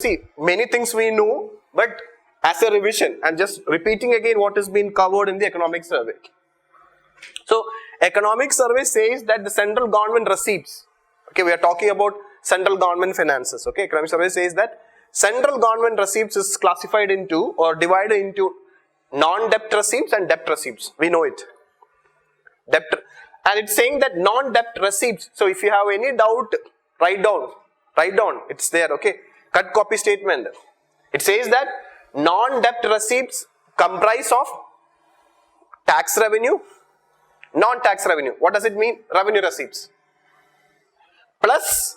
See, many things we know, but as a revision, I'm just repeating again what has been covered in the economic survey. So, economic survey says that the central government receipts, okay, we are talking about central government finances, okay, economic survey says that central government receipts is classified into or divided into non-debt receipts and debt receipts, we know it. Debt, and it's saying that non-debt receipts, so if you have any doubt, write down, it's there, okay, cut copy statement. It says that non-debt receipts comprise of tax revenue, non-tax revenue. What does it mean? Revenue receipts plus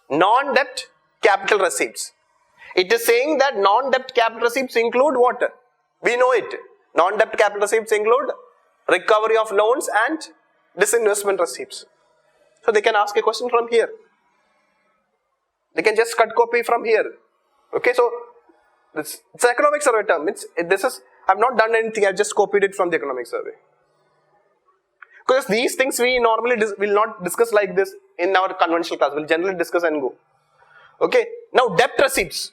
non-debt capital receipts. It is saying that non-debt capital receipts include what? We know it. Non-debt capital receipts include recovery of loans and disinvestment receipts. So they can ask a question from here. They can just cut copy from here. Okay, so it's an economic survey term. I've not done anything, I've just copied it from the economic survey. Because these things we normally will not discuss like this in our conventional class. We'll generally discuss and go. Okay, now debt receipts.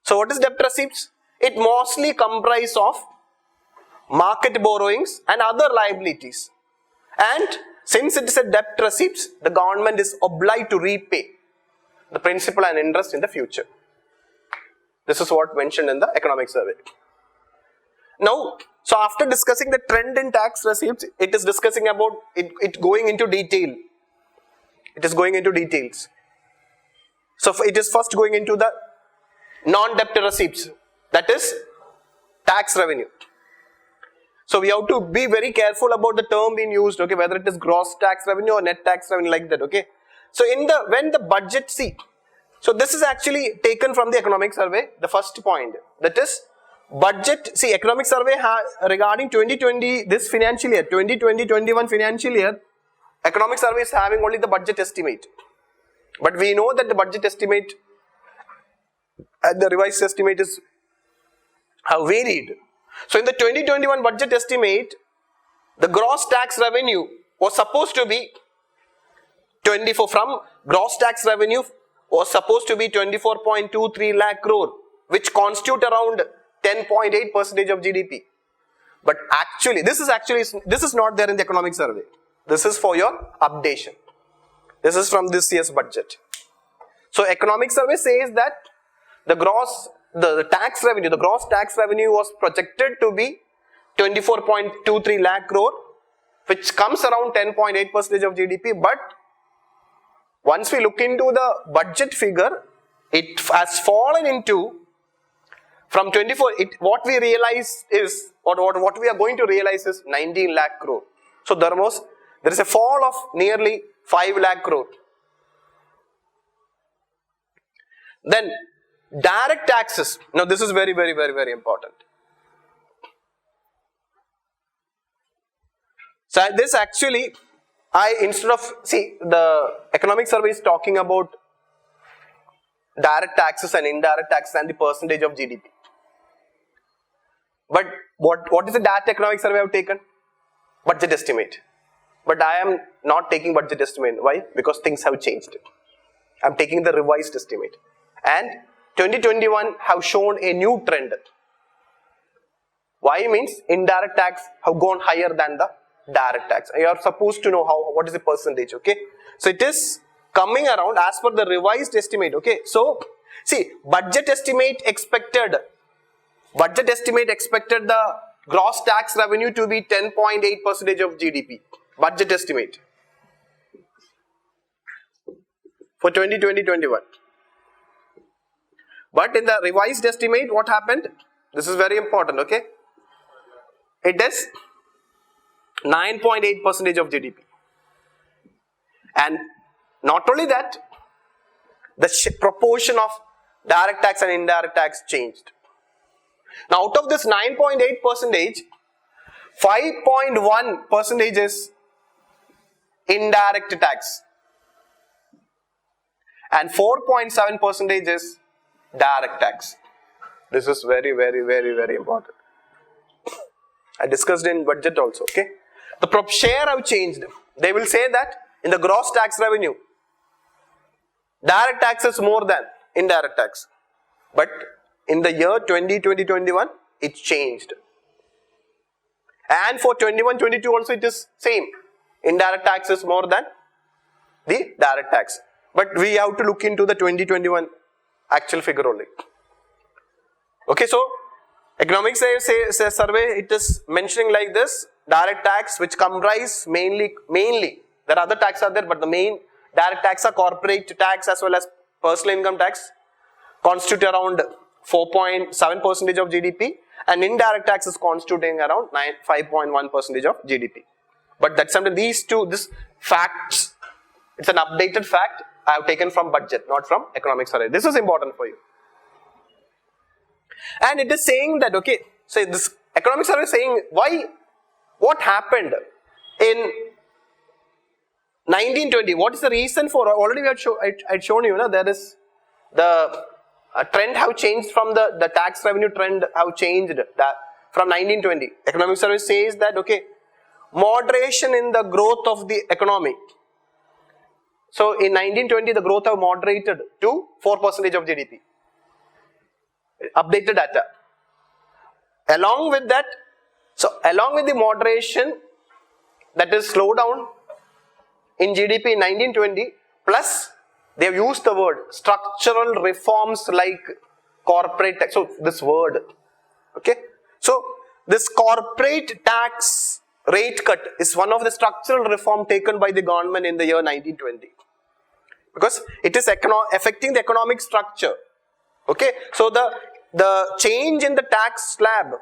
So what is debt receipts? It mostly comprises of market borrowings and other liabilities. And since it is a debt receipts, the government is obliged to repay the principal and interest in the future. This is what mentioned in the economic survey. Now, so after discussing the trend in tax receipts, it is discussing about it going into detail. It is going into details. So it is first going into the non-debt receipts, that is tax revenue. So we have to be very careful about the term being used, okay, whether it is gross tax revenue or net tax revenue, like that, okay. So when the budget, see, so this is actually taken from the economic survey, the first point, that is budget, see, economic survey regarding 2020, this financial year, 2020-21 financial year, economic survey is having only the budget estimate. But we know that the budget estimate and the revised estimate have varied. So in the 2021 budget estimate, the gross tax revenue was supposed to be 24.23 lakh crore, which constitute around 10.8% of GDP. But actually, this is not there in the economic survey. This is for your updation. This is from this year's budget. So economic survey says that the gross tax revenue was projected to be 24.23 lakh crore, which comes around 10.8% of GDP. But once we look into the budget figure, it has fallen into from 24. What we realize is, or what we are going to realize is 19 lakh crore. So there is a fall of nearly 5 lakh crore. Then direct taxes. Now this is very, very, very, very important. So this actually, the economic survey is talking about direct taxes and indirect taxes and the percentage of GDP. But what is the direct economic survey I have taken? Budget estimate. But I am not taking budget estimate. Why? Because things have changed. I am taking the revised estimate. And 2021 have shown a new trend. Why means indirect tax have gone higher than the direct tax. You are supposed to know what is the percentage, okay? So it is coming around as per the revised estimate, okay? So see, budget estimate expected the gross tax revenue to be 10.8% of GDP. Budget estimate for 2020-21. But in the revised estimate, what happened? This is very important, okay? It is 9.8% of GDP. And not only that, the proportion of direct tax and indirect tax changed. Now out of this 9.8%, 5.1% is indirect tax and 4.7% is direct tax. This is very, very, very, very important. I discussed in budget also, okay? The share have changed. They will say that in the gross tax revenue, direct tax is more than indirect tax. But in the year 2020-21, it changed. And for 21-22 also it is same. Indirect tax is more than the direct tax. But we have to look into the 2021 actual figure only. Okay, so economic survey, it is mentioning like this: direct tax, which comprise mainly there are other taxes are there, but the main direct tax are corporate tax as well as personal income tax, constitute around 4.7% of GDP, and indirect tax is constituting around 5.1% of GDP. But that's something, these two, this facts, it's an updated fact I have taken from budget, not from economic survey. This is important for you. And it is saying that, okay, so this economic survey is saying what happened in 1920, what is the reason for, already I had shown you, there is the trend have changed from the tax revenue trend have changed that from 1920. Economic survey says that, okay, moderation in the growth of the economy. So in 1920, the growth have moderated to 4% of GDP. Updated data. Along with that, so along with the moderation, that is slowdown in GDP in 1920, plus they have used the word structural reforms like corporate tax. So this word, okay. So this corporate tax rate cut is one of the structural reform taken by the government in the year 1920. Because it is affecting the economic structure. Okay, so the change in the tax slab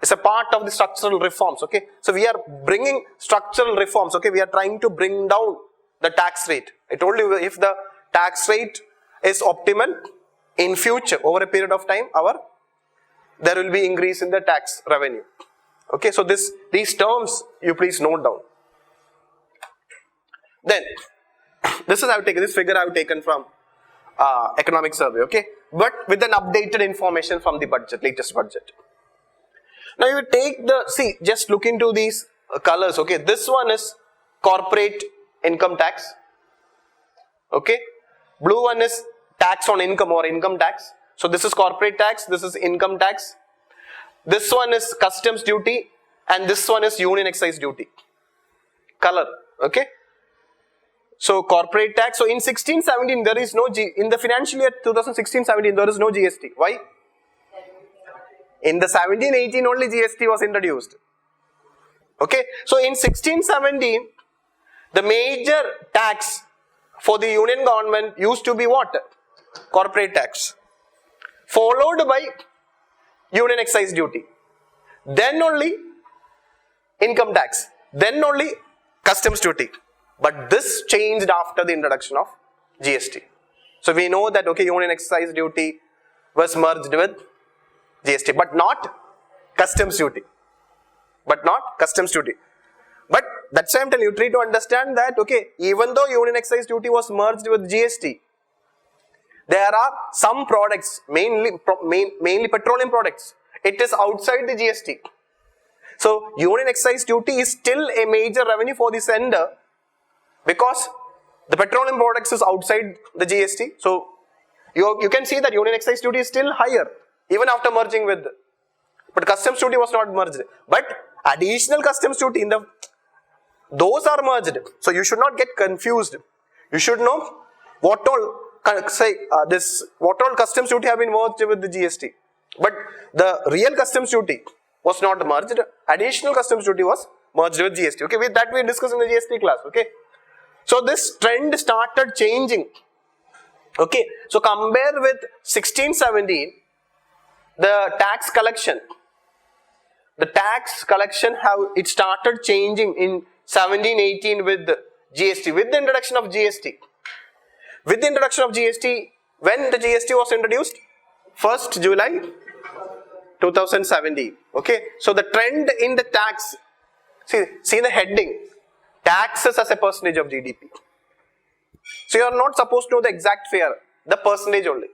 is a part of the structural reforms. Okay, so we are bringing structural reforms. Okay, we are trying to bring down the tax rate. I told you, if the tax rate is optimal in future over a period of time, there will be increase in the tax revenue. Okay, so these terms you please note down. Then this figure I have taken from economic survey, okay, but with an updated information from the budget, latest budget. Now you take just look into these colors, okay. This one is corporate income tax, okay. Blue one is tax on income or income tax. So this is corporate tax, this is income tax. This one is customs duty, and this one is union excise duty. Color, okay. So corporate tax. So in 16-17 there is no in the financial year 2016-17 there is no GST. Why? In the 17-18 only GST was introduced. Okay. So in 16-17 the major tax for the union government used to be what? Corporate tax. Followed by union excise duty. Then only income tax. Then only customs duty. But this changed after the introduction of GST. So we know that, okay, union excise duty was merged with GST, but not customs duty. But that's why I'm telling you, try to understand that, okay, even though union excise duty was merged with GST, there are some products, mainly petroleum products, it is outside the GST. So union excise duty is still a major revenue for the sender, because the petroleum products is outside the GST. So you can see that union excise duty is still higher even after merging with, but customs duty was not merged. But additional customs duty those are merged. So you should not get confused. You should know what all customs duty have been merged with the GST. But the real customs duty was not merged. Additional customs duty was merged with GST. Okay, with that we discussed in the GST class. Okay. So this trend started changing. Okay, so compare with 16-17, the tax collection it started changing in 17-18 with GST, with the introduction of GST. With the introduction of GST, when the GST was introduced? 1st July 2017. Okay, so the trend in the tax, see the heading. Taxes as a percentage of GDP. So you are not supposed to know the exact figure, the percentage only.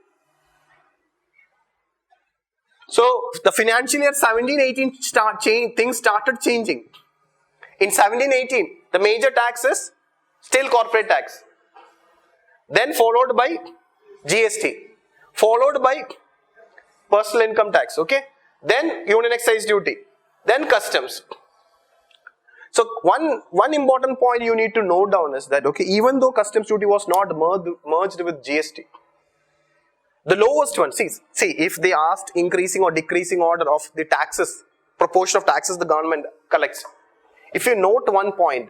So the financial year 17-18 things started changing. In 17-18, the major tax is still corporate tax. then followed by GST, followed by personal income tax, okay, then union excise duty, then customs. So one important point you need to note down is that, okay, even though customs duty was not merged with GST, the lowest one, see if they asked increasing or decreasing order of the taxes, proportion of taxes the government collects, if you note one point,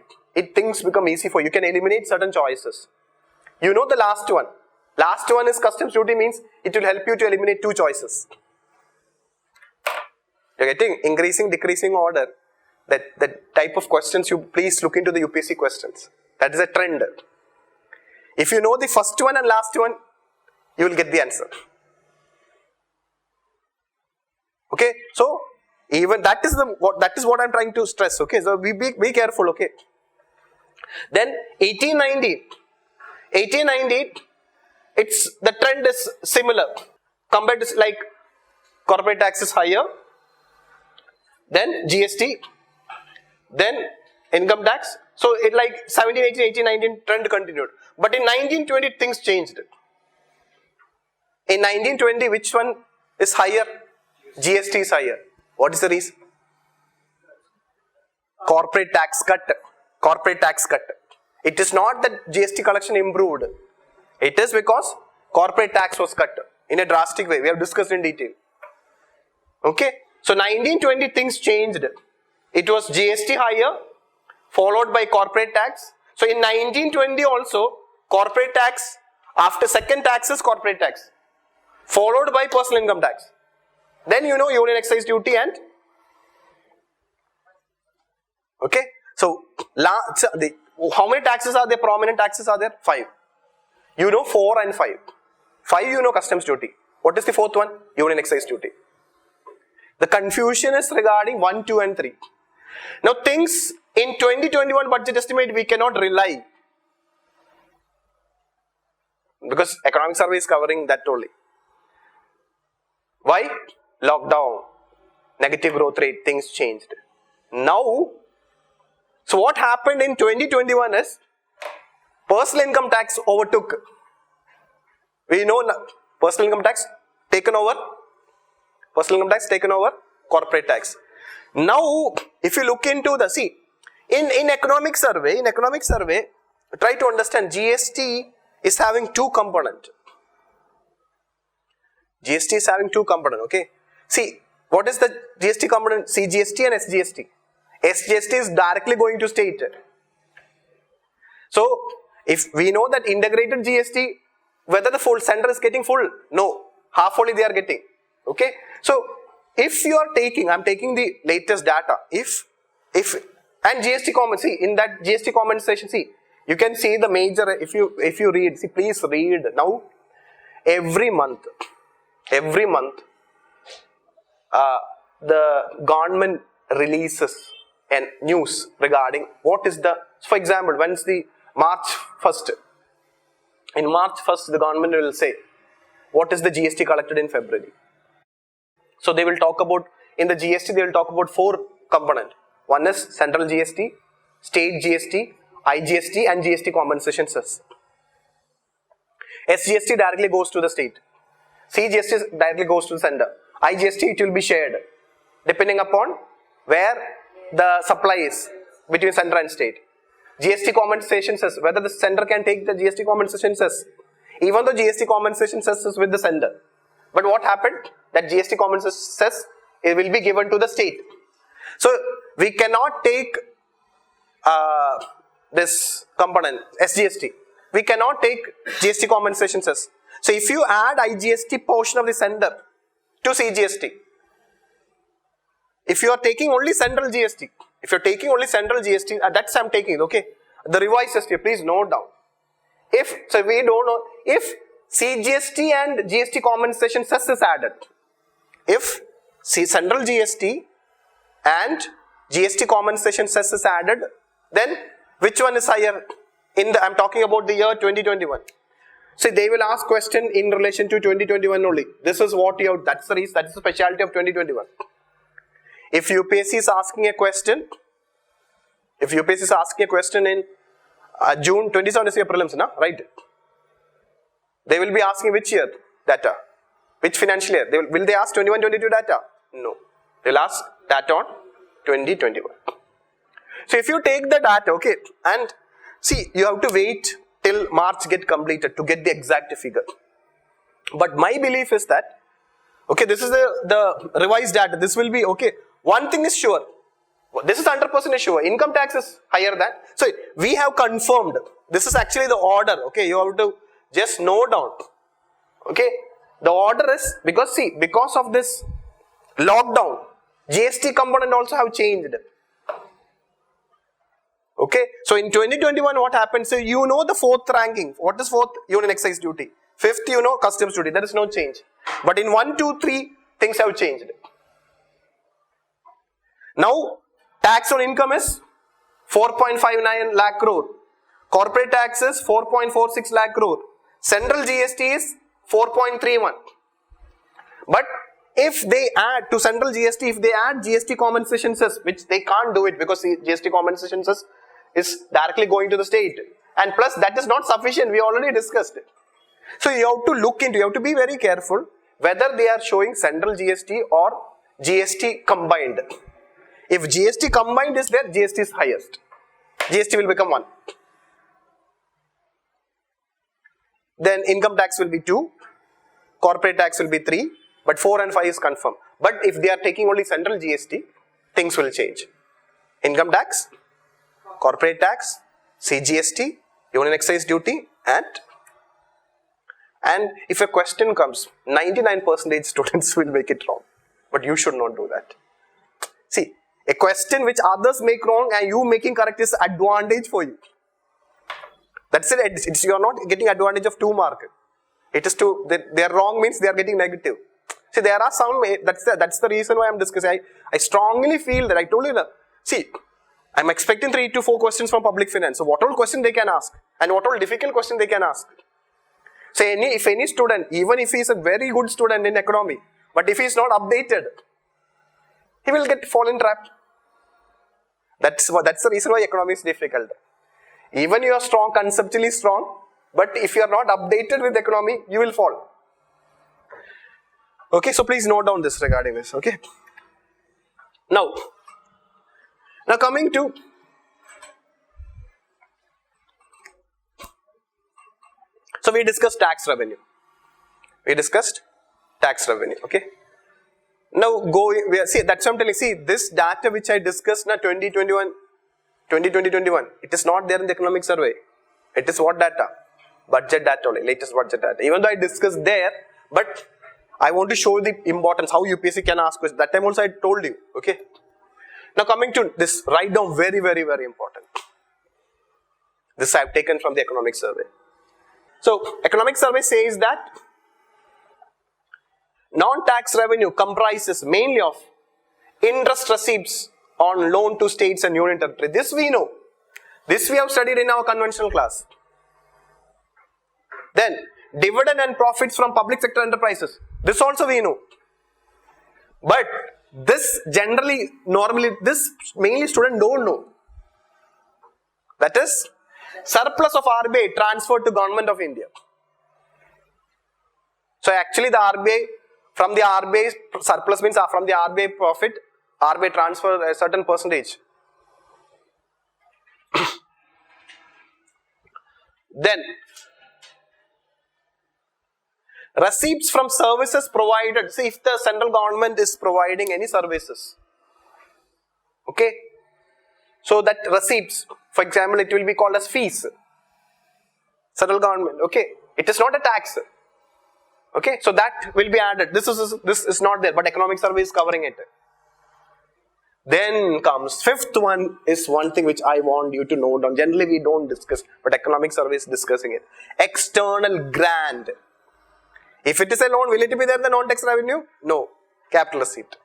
things become easy for you. You can eliminate certain choices. You know the last one. Last one is customs duty, means it will help you to eliminate two choices. You're getting increasing, decreasing order. That type of questions, you please look into the UPSC questions. That is a trend. If you know the first one and last one, you will get the answer. Okay, so even that is what I'm trying to stress. Okay, so be careful. Okay. Then 1890, the trend is similar compared to, like, corporate tax is higher, then GST, then income tax. So it like 17, 18, 18, 19 trend continued. But in 1920 things changed. In 1920, which one is higher? GST is higher. What is the reason? Corporate tax cut. Corporate tax cut. It is not that GST collection improved. It is because corporate tax was cut in a drastic way. We have discussed in detail. Okay. So 1920 things changed. It was GST higher, followed by corporate tax. So in 1920 also, corporate tax, after second tax is corporate tax, followed by personal income tax. Then you know union excise duty and, okay. So how many taxes are there? Prominent taxes are there? 5. You know 4 and 5. 5 you know customs duty. What is the fourth one? Union excise duty. The confusion is regarding 1, 2 and 3. Now things in 2021 budget estimate we cannot rely, because economic survey is covering that only. Why? Lockdown, negative growth rate, things changed. Now, so what happened in 2021 is personal income tax overtook. We know personal income tax taken over. Personal income tax taken over corporate tax. Now, if you look into the, see, in economic survey, try to understand GST is having two component. GST is having two component, okay. See, what is the GST component? CGST and SGST. SGST is directly going to state. So, if we know that integrated GST, whether the full center is getting full, no, half only they are getting, okay. So, if you are taking, I'm taking the latest data, and GST comment, see, in that GST comment section, see, you can see the major, if you read, see, please read now, every month, the government releases a news regarding what is the, for example, when's the March 1st, in March 1st, the government will say, what is the GST collected in February? So they will talk about, in the GST, they will talk about 4 components. One is central GST, state GST, IGST and GST compensation cess. SGST directly goes to the state. CGST directly goes to the center. IGST, it will be shared depending upon where the supply is between center and state. GST compensation cess, whether the center can take the GST compensation cess, even though GST compensation cess is with the center. But what happened? That GST compensation cess, it will be given to the state. So we cannot take this component SGST. We cannot take GST compensation cess. So if you add IGST portion of the center to CGST, if you are taking only central GST, that's I'm taking, okay. The revised ST, please note down. So we don't know if CGST and GST compensation cess is added. If central GST and GST compensation cess is added, then which one is higher? I'm talking about the year 2021. So they will ask question in relation to 2021 only. This is what you have, that's the reason, that's the specialty of 2021. If UPSC is asking a question, in June 27 is your prelims, na? Right? They will be asking which year data, which financial year. Will they ask 21-22 data? No. They'll ask data on 2021. So if you take the data, okay, and see, you have to wait till March get completed to get the exact figure. But my belief is that, okay, this is the revised data. This will be, okay, one thing is sure. This is 100% sure. Income tax is higher than. So we have confirmed. This is actually the order. Okay, you have to just note down. Okay, the order is because see, because of this lockdown, GST component also have changed. Okay, so in 2021, what happened? So you know the fourth ranking. What is fourth? Union excise duty. Fifth, you know, customs duty. There is no change. But in 1, 2, 3, things have changed. Now, tax on income is 4.59 lakh crore. Corporate tax is 4.46 lakh crore. Central GST is 4.31. But if they add to central GST, if they add GST compensation cess, which they can't do it because GST compensation cess is directly going to the state. And plus that is not sufficient. We already discussed it. So you have to look into, you have to be very careful whether they are showing central GST or GST combined. If GST combined is there, GST is highest. GST will become 1. Then income tax will be 2. Corporate tax will be 3. But 4 and 5 is confirmed. But if they are taking only central GST, things will change. Income tax, corporate tax, CGST, union excise duty, and if a question comes, 99% students will make it wrong. But you should not do that. See, a question which others make wrong and you making correct is advantage for you. That's it. You are not getting advantage of 2 mark. It is to, they are wrong means they are getting negative. See, there are some, that's the reason why I am discussing. I strongly feel that, I told you that, see, I am expecting 3 to 4 questions from public finance. So what all question they can ask and what all difficult question they can ask. So if any student, even if he is a very good student in economy, but if he is not updated, he will get fall in trap. That's the reason why economy is difficult. Even you are strong, conceptually strong, but if you are not updated with economy, you will fall. Okay, so please note down this regarding this, okay. Now coming to so we discussed tax revenue. Okay. Now see, that's what I'm telling you. See, this data which I discussed now 2021, it is not there in the economic survey. It is what data? Budget data only, latest budget data. Even though I discussed there, but I want to show the importance, how UPSC can ask questions. That time also I told you, okay. Now coming to this, write down very, very, very important. This I have taken from the economic survey. So, economic survey says that non-tax revenue comprises mainly of interest receipts on loan to states and union territory. This we know. This we have studied in our conventional class. Then, dividend and profits from public sector enterprises. This also we know. But this normally, this mainly students don't know. That is, surplus of RBI transferred to Government of India. So actually the RBI, from the RBI surplus means from the RBI profit, RBI transfer a certain percentage. Then, receipts from services provided. See, if the central government is providing any services, okay, so that receipts, for example, it will be called as fees. Central government, okay, it is not a tax. Okay, so that will be added. This is not there, but economic survey is covering it. Then comes fifth one, is one thing which I want you to note down. Generally we don't discuss, but economic survey is discussing it. External grant. If it is a loan, will it be there in the non-tax revenue? No. Capital receipt.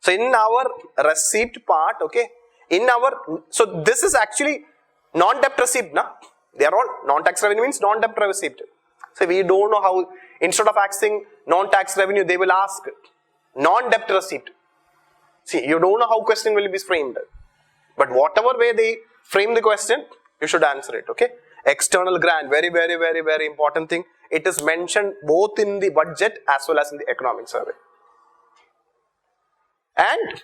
So in our receipt part, okay, so this is actually non-debt receipt, na? They are all non-tax revenue means non-debt receipt. So we don't know how, instead of asking non-tax revenue, they will ask non-debt receipt. See, you don't know how question will be framed. But whatever way they frame the question, you should answer it, okay? External grant, very important thing. It is mentioned both in the budget as well as in the economic survey. And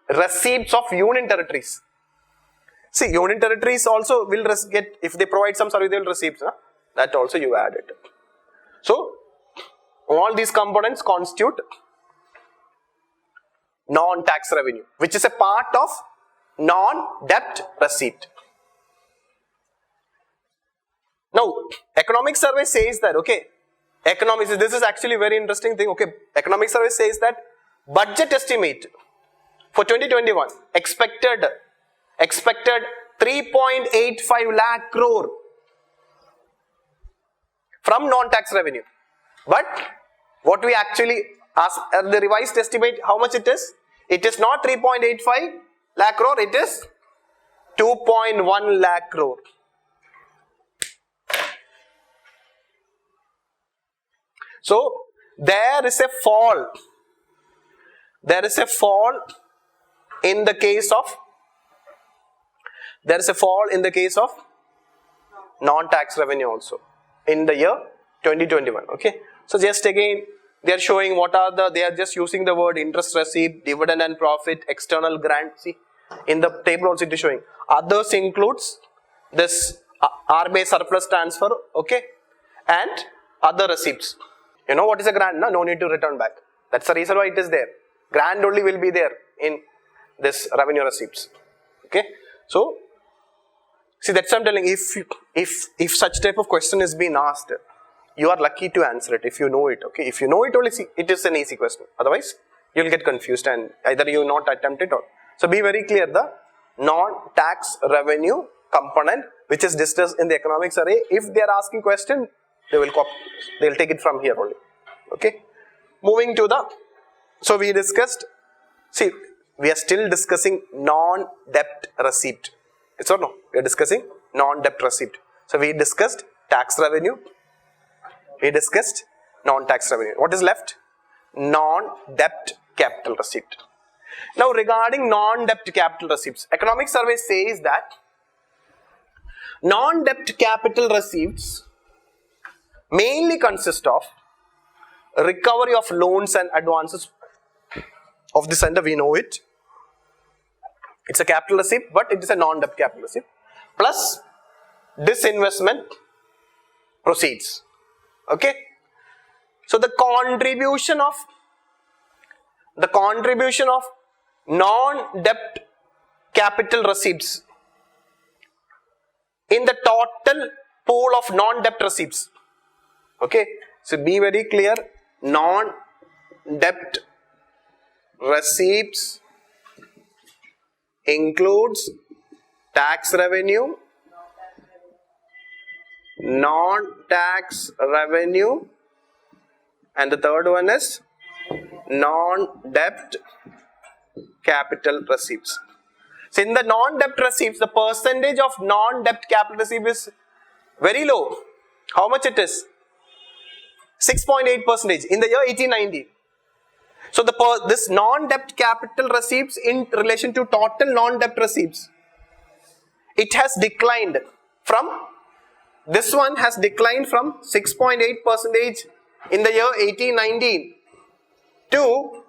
receipts of union territories. See, union territories also will get, if they provide some service, they will receive. That also you add it. So, all these components constitute non-tax revenue, which is a part of non-debt receipt. Now, economic survey says that, okay, this is actually very interesting thing, okay, economic survey says that budget estimate for 2021 expected 3.85 lakh crore from non-tax revenue. But what we actually ask, the revised estimate, how much it is? It is not 3.85 lakh crore, it is 2.1 lakh crore. So, there is a fall in the case of non-tax revenue also in the year 2021. Okay. So just again they are showing what are they are just using the word interest receipt, dividend and profit, external grant. See, in the table also it is showing. Others includes this RBI surplus transfer, okay, and other receipts. You know what is a grant? No need to return back. That's the reason why it is there. Grant only will be there in this revenue receipts. Okay. So, see, that's what I'm telling. If such type of question is being asked, you are lucky to answer it if you know it. Okay. If you know it only, see, it is an easy question. Otherwise, you will get confused and either you will not attempt it or. So, be very clear. The non-tax revenue component which is discussed in the economic survey. If they are asking question, they will take it from here only. Okay. Moving to the, so we discussed, see, we are still discussing non-debt receipt. Yes or no? We are discussing non-debt receipt. So we discussed tax revenue. We discussed non-tax revenue. What is left? Non-debt capital receipt. Now regarding non-debt capital receipts, economic survey says that non-debt capital receipts mainly consist of recovery of loans and advances of the sender. We know it. It's a capital receipt, but it is a non-debt capital receipt. Plus disinvestment proceeds. Okay. So the contribution of non-debt capital receipts in the total pool of non-debt receipts. Okay. So be very clear. Non-debt receipts includes tax revenue, non-tax revenue, and the third one is non-debt capital receipts. So in the non-debt receipts, the percentage of non-debt capital receipt is very low. How much it is? 6.8% in the year 1890. So this non-debt capital receipts in relation to total non-debt receipts, it has declined from, this one has declined from 6.8% in the year 1819 to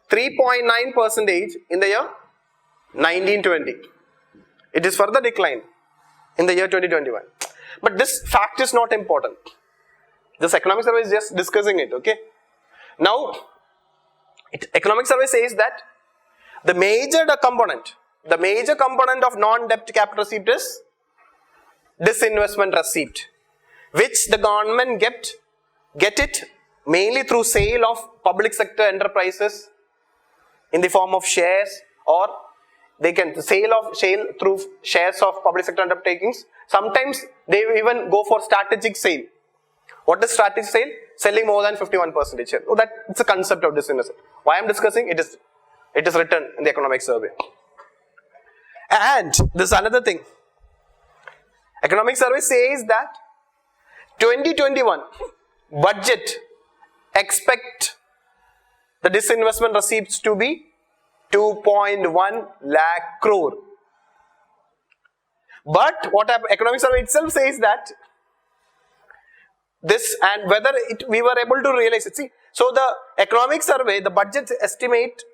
3.9% in the year 1920. It is further declined in the year 2021. But this fact is not important. This economic survey is just discussing it. Okay. Now, economic survey says that the major component of non-debt capital receipt is disinvestment receipt, which the government get it mainly through sale of public sector enterprises in the form of shares, or they can sale through shares of public sector undertakings. Sometimes they even go for strategic sale. What is strategic sale? Selling more than 51% share. So it's a concept of disinvestment. Why I am discussing it is written in the economic survey. And this is another thing. Economic survey says that 2021 budget expect the disinvestment receipts to be 2.1 lakh crore. But what economic survey itself says that this, and whether we were able to realize it. See, so the economic survey, the budget estimate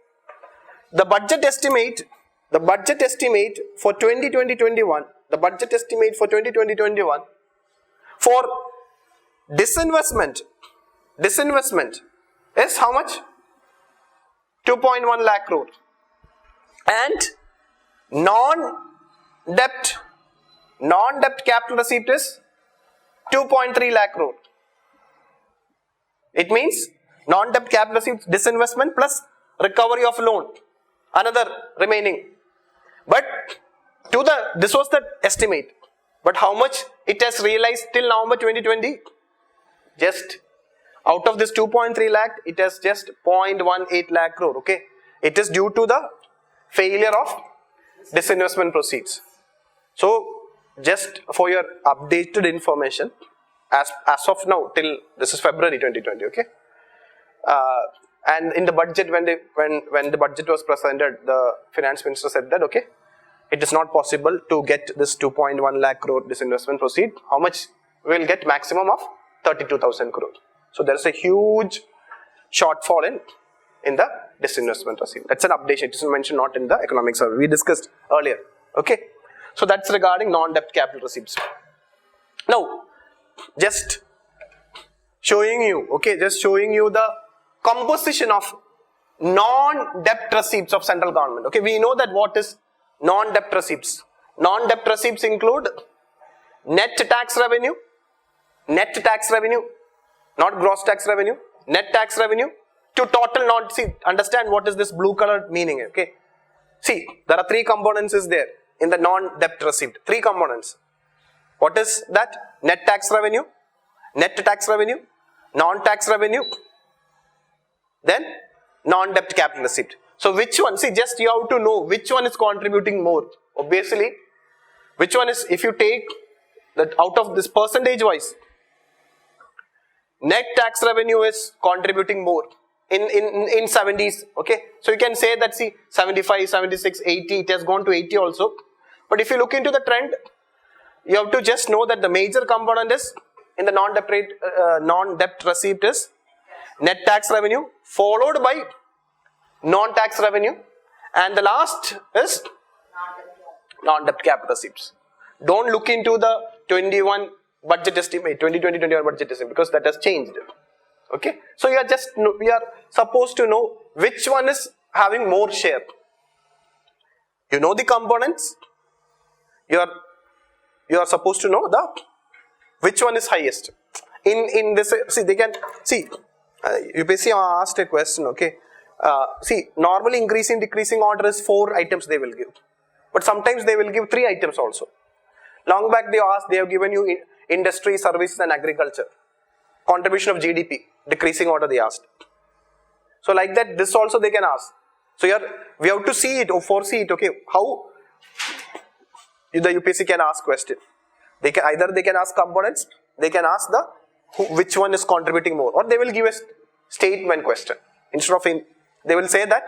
for 2020-21, the budget estimate for 2020-21 for disinvestment is how much? 2.1 lakh crore. And non-debt capital receipt is 2.3 lakh crore. It means non-debt capital receipt, disinvestment plus recovery of loan, another remaining. But this was the estimate. But how much it has realized till November 2020? Just out of this 2.3 lakh, it has just 0.18 lakh crore. Okay, it is due to the failure of disinvestment proceeds. So, just for your updated information, as of now, till this is February 2020. Okay, and in the budget, when the budget was presented, the finance minister said that okay, it is not possible to get this 2.1 lakh crore disinvestment proceed. How much we will get? Maximum of 32,000 crore. So there is a huge shortfall in the disinvestment receipt. That's an updation. It is mentioned not in the economic survey. We discussed earlier. Okay. So that's regarding non-debt capital receipts. Now, just showing you, okay, just showing you the composition of non-debt receipts of central government. Okay, we know that what is non-debt receipts. Non-debt receipts include net tax revenue, not gross tax revenue, net tax revenue to total non. See, understand what is this blue color meaning. Okay, see, there are three components is there in the non-debt receipt. Three components. What is that? Net tax revenue, non-tax revenue, then non-debt capital receipt. So which one? See, just you have to know which one is contributing more. Obviously, which one is, if you take that out of this percentage wise, net tax revenue is contributing more in 70s. Okay, so you can say that, see, 75, 76, 80, it has gone to 80 also. But if you look into the trend, you have to just know that the major component is in the non-debt receipt is net tax revenue, followed by non-tax revenue, and the last is non-debt capital receipts. Don't look into the 21 budget estimate, 2020-21 budget estimate, because that has changed. Okay, so we are supposed to know which one is having more share. You know the components. You are supposed to know which one is highest. In this, see, they can see. UPSC asked a question. Okay, see, normally increasing decreasing order is 4 items they will give, but sometimes they will give 3 items also. Long back they have given you industry, services and agriculture. Contribution of GDP, decreasing order they asked. So like that, this also they can ask. So we have to see it or foresee it. Okay, how the UPSC can ask question. They can ask components, they can ask which one is contributing more, or they will give a statement question. Instead of they will say that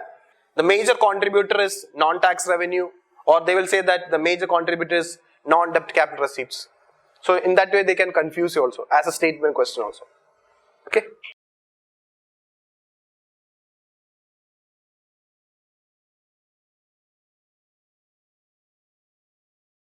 the major contributor is non-tax revenue, or they will say that the major contributor is non-debt capital receipts. So in that way they can confuse you also as a statement question also. Okay.